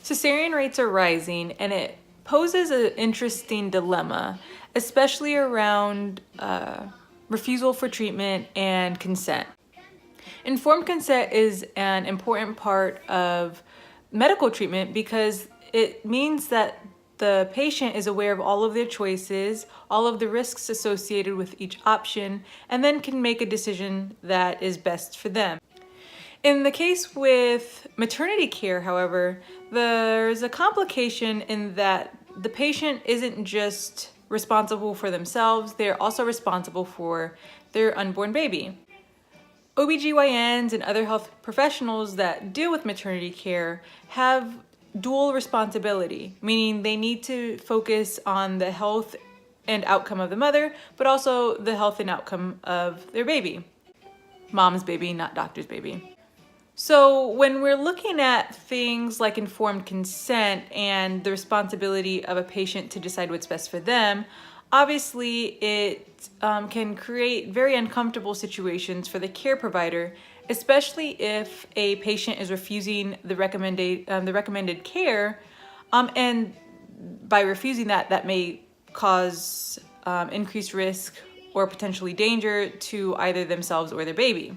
Cesarean rates are rising, and it poses an interesting dilemma, especially around refusal for treatment and consent. Informed consent is an important part of medical treatment because it means that the patient is aware of all of their choices, all of the risks associated with each option, and then can make a decision that is best for them. In the case with maternity care, however, there's a complication in that the patient isn't just responsible for themselves, they're also responsible for their unborn baby. OBGYNs and other health professionals that deal with maternity care have dual responsibility, meaning they need to focus on the health and outcome of the mother, but also the health and outcome of their baby. Mom's baby, not doctor's baby. So when we're looking at things like informed consent and the responsibility of a patient to decide what's best for them, obviously it can create very uncomfortable situations for the care provider, especially if a patient is refusing the recommended care, and by refusing that may cause increased risk or potentially danger to either themselves or their baby.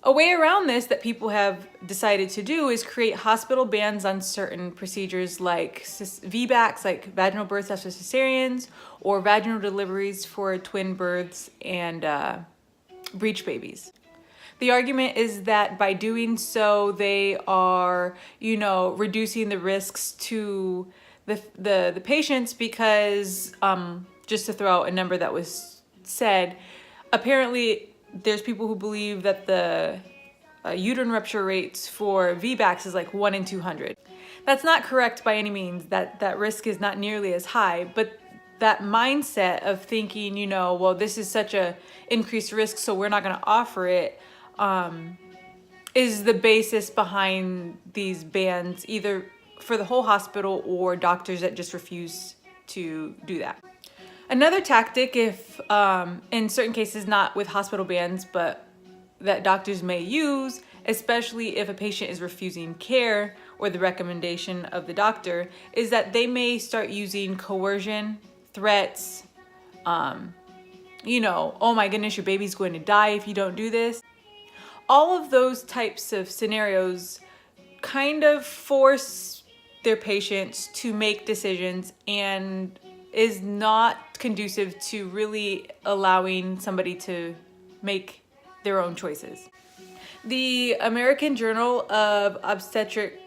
A way around this that people have decided to do is create hospital bans on certain procedures like VBACs, like vaginal births after cesareans, or vaginal deliveries for twin births and breech babies. The argument is that by doing so, they are, reducing the risks to the patients because, just to throw out a number that was said, apparently there's people who believe that the uterine rupture rates for VBACs is like 1 in 200. That's not correct by any means. That risk is not nearly as high, but that mindset of thinking, well, this is such a increased risk, so we're not going to offer it, is the basis behind these bans, either for the whole hospital or doctors that just refuse to do that. Another tactic, if in certain cases not with hospital bans, but that doctors may use, especially if a patient is refusing care or the recommendation of the doctor, is that they may start using coercion, threats, oh my goodness, your baby's going to die if you don't do this. All of those types of scenarios kind of force their patients to make decisions and is not conducive to really allowing somebody to make their own choices. The American Journal of Obstetric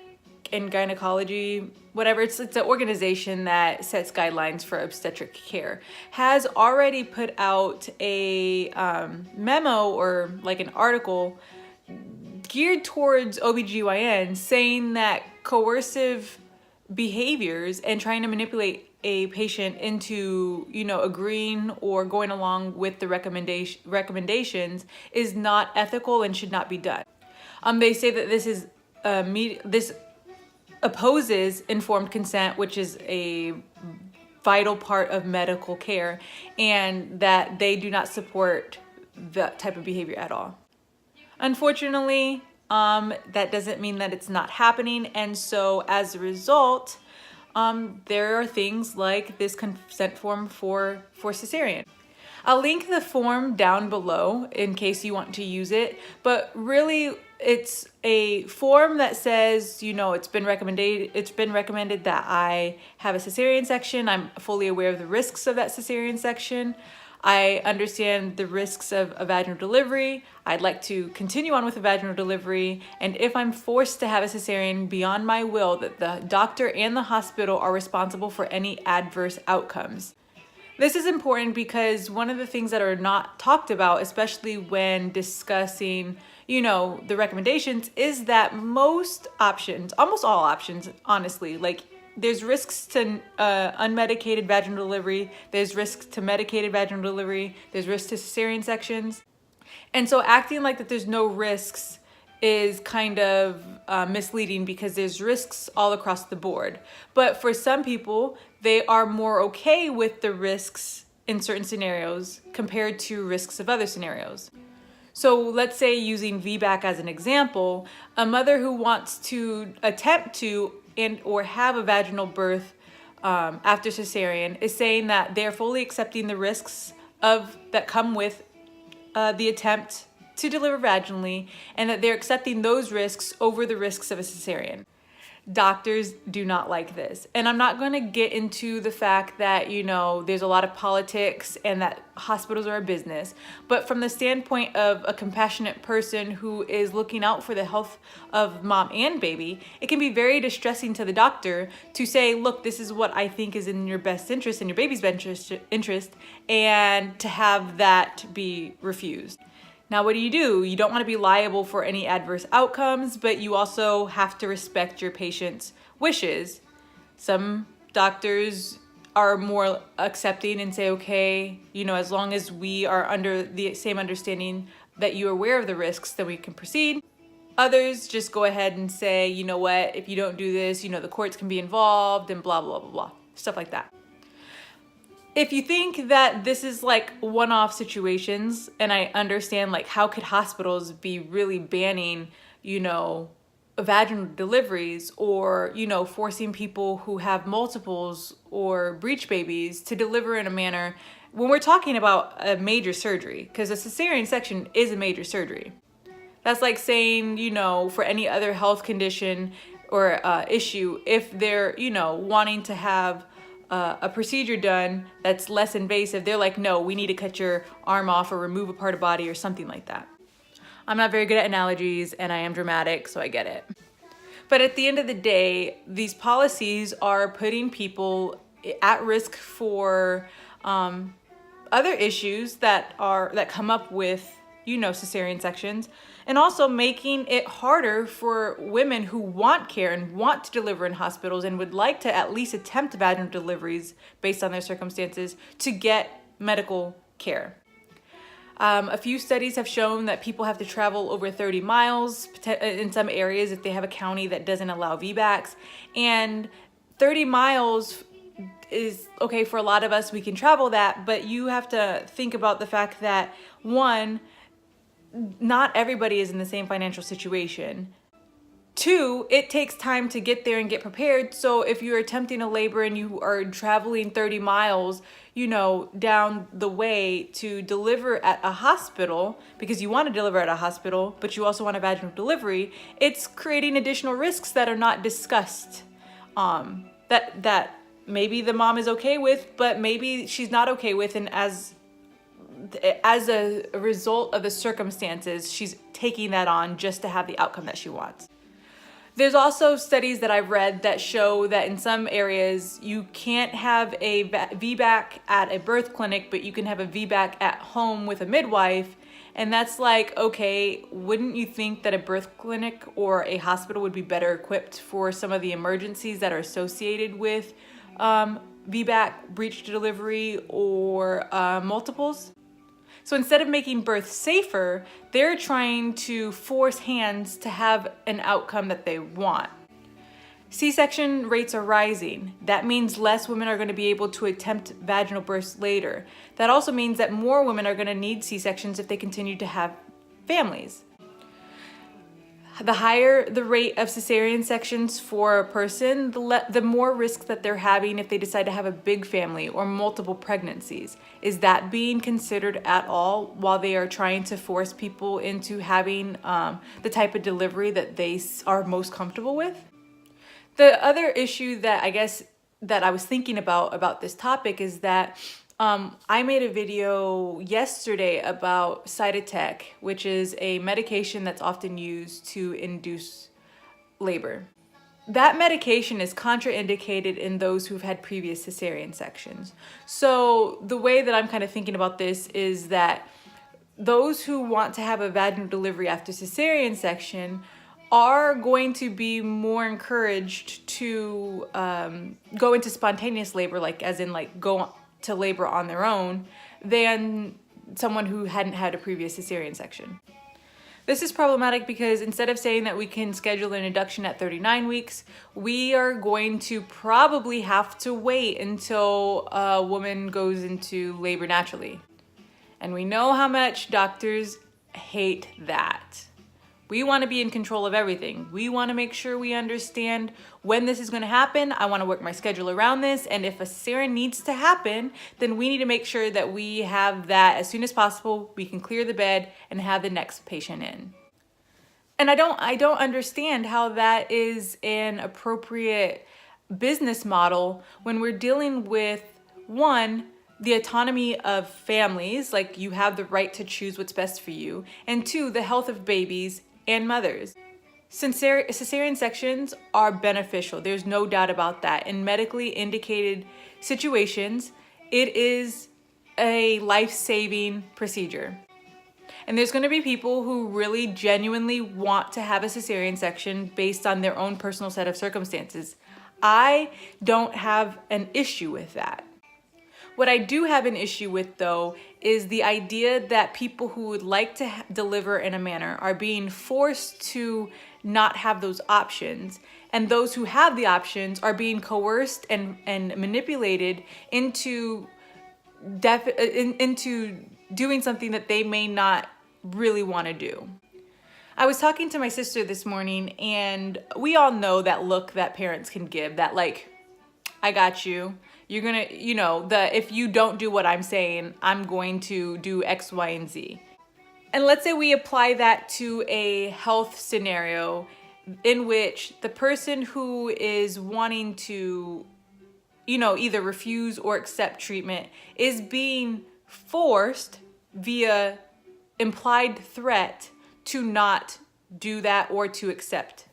and Gynecology, whatever, it's an organization that sets guidelines for obstetric care, has already put out a memo or like an article geared towards OBGYNs saying that coercive behaviors and trying to manipulate a patient into, agreeing or going along with the recommendations is not ethical and should not be done. They say that this opposes informed consent, which is a vital part of medical care, and that they do not support that type of behavior at all. Unfortunately, that doesn't mean that it's not happening, and so as a result, there are things like this consent form for cesarean. I'll link the form down below in case you want to use it, but really it's a form that says, it's been recommended that I have a cesarean section. I'm fully aware of the risks of that cesarean section. I understand the risks of a vaginal delivery. I'd like to continue on with a vaginal delivery. And if I'm forced to have a cesarean beyond my will, that the doctor and the hospital are responsible for any adverse outcomes. This is important because one of the things that are not talked about, especially when discussing, the recommendations, is that most options, almost all options, honestly, like there's risks to unmedicated vaginal delivery, there's risks to medicated vaginal delivery, there's risks to cesarean sections. And so acting like that there's no risks is kind of misleading because there's risks all across the board. But for some people, they are more okay with the risks in certain scenarios compared to risks of other scenarios. So let's say, using VBAC as an example, a mother who wants to attempt to and or have a vaginal birth after cesarean is saying that they're fully accepting the risks that come with the attempt to deliver vaginally, and that they're accepting those risks over the risks of a cesarean. Doctors do not like this. And I'm not going to get into the fact that, there's a lot of politics and that hospitals are a business. But from the standpoint of a compassionate person who is looking out for the health of mom and baby, it can be very distressing to the doctor to say, look, this is what I think is in your best interest, in your baby's best interest, and to have that be refused. Now, what do? You don't want to be liable for any adverse outcomes, but you also have to respect your patient's wishes. Some doctors are more accepting and say, okay, as long as we are under the same understanding that you're aware of the risks, then we can proceed. Others just go ahead and say, you know what, if you don't do this, the courts can be involved and blah, blah, blah, blah, stuff like that. If you think that this is like one-off situations, and I understand how could hospitals be really banning, vaginal deliveries or, forcing people who have multiples or breech babies to deliver in a manner when we're talking about a major surgery, because a cesarean section is a major surgery. That's like saying, for any other health condition or issue, if they're, wanting to have a procedure done that's less invasive, they're like, no, we need to cut your arm off or remove a part of body or something like that. I'm not very good at analogies and I am dramatic, so I get it. But at the end of the day, these policies are putting people at risk for other issues that come up with cesarean sections, and also making it harder for women who want care and want to deliver in hospitals and would like to at least attempt vaginal deliveries based on their circumstances to get medical care. A few studies have shown that people have to travel over 30 miles in some areas if they have a county that doesn't allow VBACs, and 30 miles is okay for a lot of us. We can travel that, but you have to think about the fact that, one, not everybody is in the same financial situation. Two, it takes time to get there and get prepared. So if you're attempting a labor and you are traveling 30 miles, down the way to deliver at a hospital, because you want to deliver at a hospital, but you also want a vaginal delivery, it's creating additional risks that are not discussed. That maybe the mom is okay with, but maybe she's not okay with, and as a result of the circumstances, she's taking that on just to have the outcome that she wants. There's also studies that I've read that show that in some areas you can't have a VBAC at a birth clinic, but you can have a VBAC at home with a midwife. And that's like, okay, wouldn't you think that a birth clinic or a hospital would be better equipped for some of the emergencies that are associated with VBAC, breech delivery, or multiples? So instead of making birth safer, they're trying to force hands to have an outcome that they want. C-section rates are rising. That means less women are going to be able to attempt vaginal births later. That also means that more women are going to need C-sections if they continue to have families. The higher the rate of cesarean sections for a person, the more risk that they're having if they decide to have a big family or multiple pregnancies. Is that being considered at all while they are trying to force people into having the type of delivery that they are most comfortable with? The other issue that I guess that I was thinking about this topic is that I made a video yesterday about Cytotec, which is a medication that's often used to induce labor. That medication is contraindicated in those who've had previous cesarean sections. So the way that I'm kind of thinking about this is that those who want to have a vaginal delivery after cesarean section are going to be more encouraged to go into spontaneous labor, go to labor on their own, than someone who hadn't had a previous cesarean section. This is problematic because instead of saying that we can schedule an induction at 39 weeks, we are going to probably have to wait until a woman goes into labor naturally. And we know how much doctors hate that. We want to be in control of everything. We want to make sure we understand when this is going to happen. I want to work my schedule around this. And if a cesarean needs to happen, then we need to make sure that we have that as soon as possible. We can clear the bed and have the next patient in. And I don't understand how that is an appropriate business model when we're dealing with, one, the autonomy of families, like you have the right to choose what's best for you, and two, the health of babies and mothers. Cesarean sections are beneficial. There's no doubt about that. In medically indicated situations, it is a life-saving procedure. And there's going to be people who really genuinely want to have a cesarean section based on their own personal set of circumstances. I don't have an issue with that. What I do have an issue with, though, is the idea that people who would like to deliver in a manner are being forced to not have those options. And those who have the options are being coerced and manipulated into doing something that they may not really want to do. I was talking to my sister this morning, and we all know that look that parents can give, that like, I got you. You're gonna, if you don't do what I'm saying, I'm going to do X, Y, and Z. And let's say we apply that to a health scenario in which the person who is wanting to, either refuse or accept treatment is being forced via implied threat to not do that or to accept.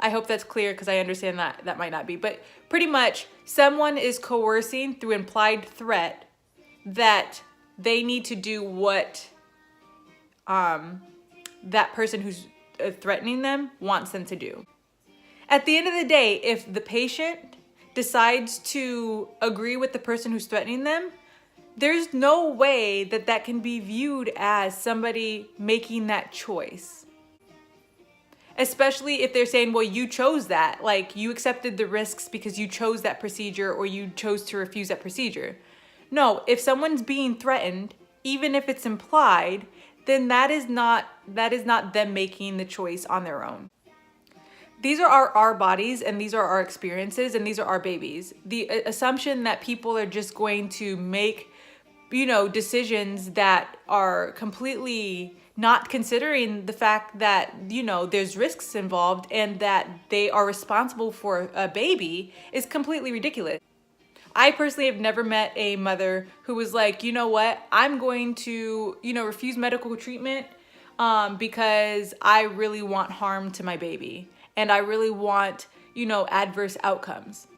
I hope that's clear because I understand that might not be, but pretty much someone is coercing through implied threat that they need to do what that person who's threatening them wants them to do. At the end of the day, if the patient decides to agree with the person who's threatening them, there's no way that that can be viewed as somebody making that choice. Especially if they're saying, well, you chose that, like you accepted the risks because you chose that procedure or you chose to refuse that procedure. No, if someone's being threatened, even if it's implied, then that is not them making the choice on their own. These are our bodies, and these are our experiences, and these are our babies. The assumption that people are just going to make, decisions that are completely not considering the fact that, there's risks involved and that they are responsible for a baby is completely ridiculous. I personally have never met a mother who was like, you know what, I'm going to, refuse medical treatment because I really want harm to my baby and I really want, adverse outcomes.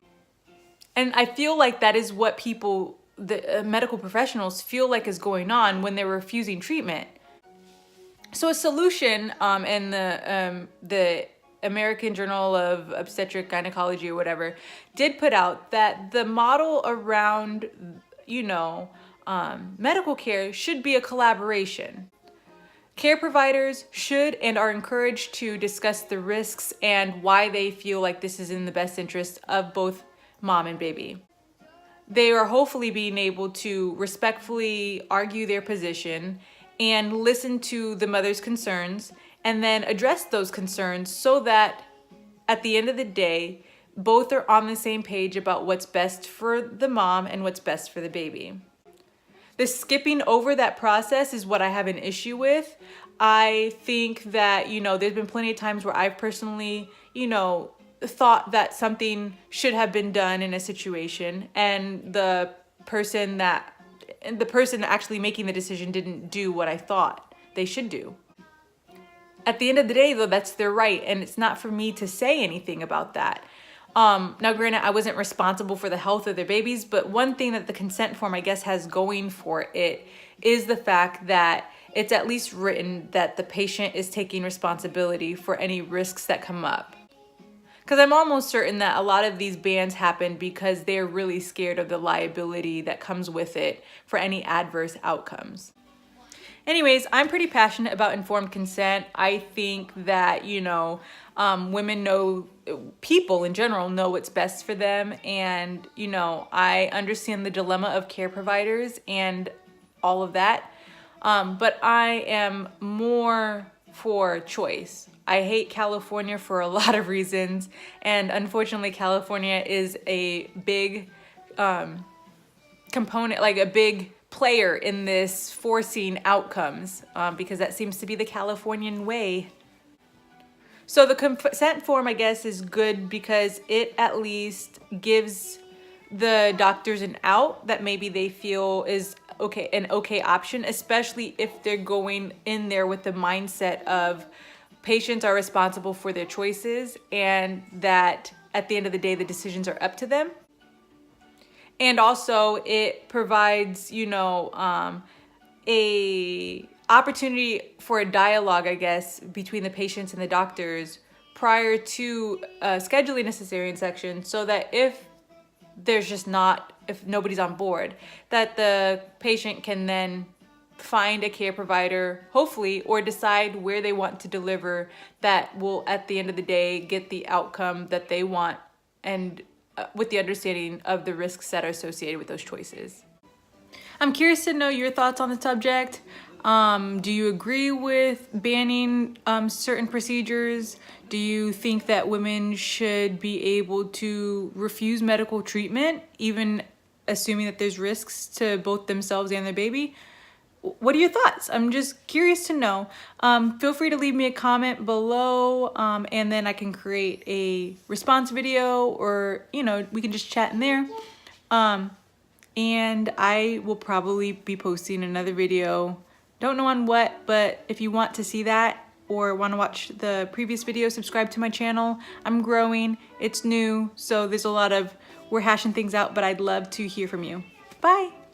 And I feel like that is what people, the medical professionals, feel like is going on when they're refusing treatment. So a solution in the American Journal of Obstetric Gynecology or whatever did put out that the model around, medical care should be a collaboration. Care providers should and are encouraged to discuss the risks and why they feel like this is in the best interest of both mom and baby. They are hopefully being able to respectfully argue their position and listen to the mother's concerns and then address those concerns so that at the end of the day, both are on the same page about what's best for the mom and what's best for the baby. The skipping over that process is what I have an issue with. I think that, there's been plenty of times where I've personally, thought that something should have been done in a situation and the person actually making the decision didn't do what I thought they should do. At the end of the day, though, that's their right, and it's not for me to say anything about that. Now, granted, I wasn't responsible for the health of their babies, but one thing that the consent form, I guess, has going for it is the fact that it's at least written that the patient is taking responsibility for any risks that come up. Because I'm almost certain that a lot of these bans happen because they're really scared of the liability that comes with it for any adverse outcomes. Anyways, I'm pretty passionate about informed consent. I think that, women know, people in general know what's best for them. And, I understand the dilemma of care providers and all of that. But I am more for choice. I hate California for a lot of reasons, and unfortunately California is a big component, like a big player in this forcing outcomes, because that seems to be the Californian way. So the consent form, I guess, is good because it at least gives the doctors an out that maybe they feel is an okay option, especially if they're going in there with the mindset of patients are responsible for their choices and that at the end of the day the decisions are up to them. And also it provides, you know, a opportunity for a dialogue, I guess, between the patients and the doctors prior to scheduling a cesarean section, so that if nobody's on board, that the patient can then find a care provider, hopefully, or decide where they want to deliver that will, at the end of the day, get the outcome that they want, and with the understanding of the risks that are associated with those choices. I'm curious to know your thoughts on the subject. Do you agree with banning certain procedures? Do you think that women should be able to refuse medical treatment, even assuming that there's risks to both themselves and their baby? What are your thoughts? I'm just curious to know. Feel free to leave me a comment below, and then I can create a response video, or, you know, we can just chat in there. And I will probably be posting another video. Don't know on what, but if you want to see that or want to watch the previous video, subscribe to my channel. I'm growing, it's new, so there's a lot of, we're hashing things out, but I'd love to hear from you. Bye.